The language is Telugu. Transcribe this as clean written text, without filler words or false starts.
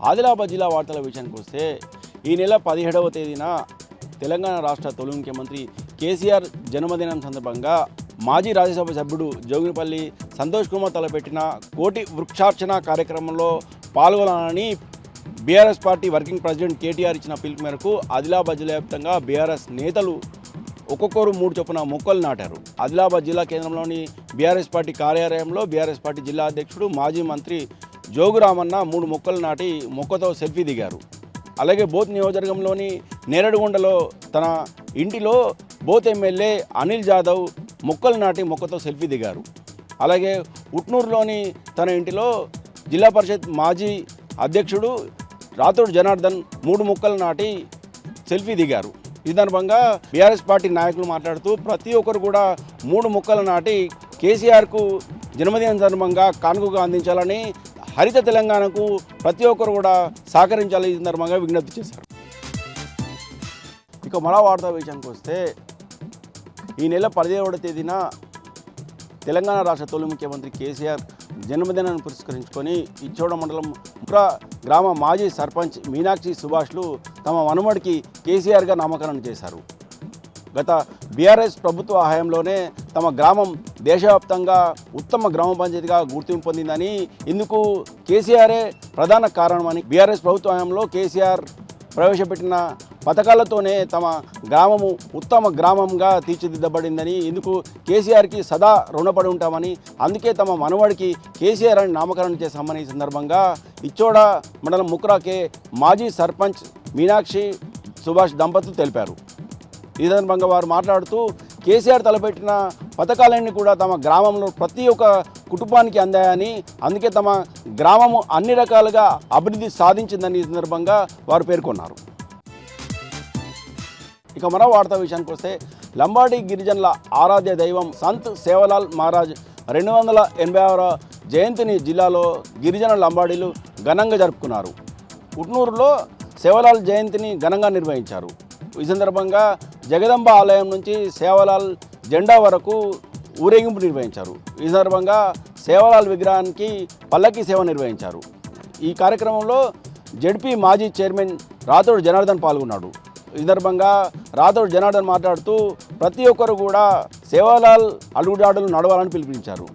ఆదిలాబాద్ జిల్లా వార్తల విషయానికి వస్తే ఈ నెల 17వ తేదీన తెలంగాణ రాష్ట్ర తొలి ముఖ్యమంత్రి కేసీఆర్ జన్మదినం సందర్భంగా మాజీ రాజ్యసభ సభ్యుడు జోగినిపల్లి సంతోష్ కుమార్ తలపెట్టిన కోటి వృక్షార్చన కార్యక్రమంలో పాల్గొనాలని BRS party working president KTR ఇచ్చిన పిలుపు మేరకు ఆదిలాబాద్ జిల్లా వ్యాప్తంగా బీఆర్ఎస్ నేతలు ఒక్కొక్కరు 3 చొప్పున మొక్కలు నాటారు. ఆదిలాబాద్ జిల్లా కేంద్రంలోని బీఆర్ఎస్ పార్టీ కార్యాలయంలో బీఆర్ఎస్ పార్టీ జిల్లా అధ్యక్షుడు మాజీ మంత్రి జోగురామన్న 3 మొక్కలు నాటి మొక్కతో సెల్ఫీ దిగారు. అలాగే బోత్ నియోజకవర్గంలోని నేరడుగొండలో తన ఇంటిలో బోత్ ఎమ్మెల్యే అనిల్ జాదవ్ మొక్కలు నాటి మొక్కతో సెల్ఫీ దిగారు. అలాగే ఉట్నూరులోని తన ఇంటిలో జిల్లా పరిషత్ మాజీ అధ్యక్షుడు రాథోడ్ జనార్దన్ 3 మొక్కలు నాటి సెల్ఫీ దిగారు. ఈ సందర్భంగా బీఆర్ఎస్ పార్టీ నాయకులు మాట్లాడుతూ ప్రతి ఒక్కరు కూడా 3 మొక్కలు నాటి కేసీఆర్కు జన్మదినం సందర్భంగా కానుకగా అందించాలని, హరిత తెలంగాణకు ప్రతి ఒక్కరు కూడా సహకరించాలని ఈ సందర్భంగా విజ్ఞప్తి చేశారు. ఇక మరో వార్తా విషయానికి వస్తే ఈ నెల 17వ తేదీన తెలంగాణ రాష్ట్ర తొలి ముఖ్యమంత్రి కేసీఆర్ జన్మదినాన్ని పురస్కరించుకొని ఇచ్చోడ మండలం ముప్రా గ్రామ మాజీ సర్పంచ్ మీనాక్షి సుభాష్లు తమ మనుమడికి కేసీఆర్గా నామకరణం చేశారు. గత బీఆర్ఎస్ ప్రభుత్వ హయాంలోనే తమ గ్రామం దేశవ్యాప్తంగా ఉత్తమ గ్రామ పంచాయతీగా గుర్తింపు పొందిందని, ఇందుకు కేసీఆరే ప్రధాన కారణమని, బీఆర్ఎస్ ప్రభుత్వ హయాంలో కేసీఆర్ ప్రవేశపెట్టిన పథకాలతోనే తమ గ్రామము ఉత్తమ గ్రామంగా తీర్చిదిద్దబడిందని, ఇందుకు కేసీఆర్కి సదా రుణపడి ఉంటామని, అందుకే తమ మనవడికి కేసీఆర్ అని నామకరణం చేశామని ఈ సందర్భంగా ఇచ్చోడ మండలం ముక్రాకే మాజీ సర్పంచ్ మీనాక్షి సుభాష్ దంపతులు తెలిపారు. ఈ సందర్భంగా వారు మాట్లాడుతూ కేసీఆర్ తలపెట్టిన పథకాలన్నీ కూడా తమ గ్రామంలో ప్రతి ఒక్క కుటుంబానికి అందాయని, అందుకే తమ గ్రామము అన్ని రకాలుగా అభివృద్ధి సాధించిందని ఈ సందర్భంగా వారు పేర్కొన్నారు. ఇక మరో వార్తా విషయానికి వస్తే లంబాడి గిరిజనుల ఆరాధ్య దైవం సంత్ సేవలాల్ మహారాజ్ 286వ జయంతిని జిల్లాలో గిరిజన లంబాడీలు ఘనంగా జరుపుకున్నారు. ఉట్నూరులో సేవలాల్ జయంతిని ఘనంగా నిర్వహించారు. ఈ సందర్భంగా జగదంబ ఆలయం నుంచి సేవలాల్ జెండా వరకు ఊరేగింపు నిర్వహించారు. ఈ సందర్భంగా సేవలాల్ విగ్రహానికి పల్లకి సేవ నిర్వహించారు. ఈ కార్యక్రమంలో జెడ్పీ మాజీ చైర్మన్ రాథోడ్ జనార్దన్ పాల్గొన్నాడు. ఈ సందర్భంగా రాథోడ్ జనార్దన్ మాట్లాడుతూ ప్రతి ఒక్కరు కూడా సేవలాల్ అడుగుజాడలు నడవాలని పిలుపునిచ్చారు.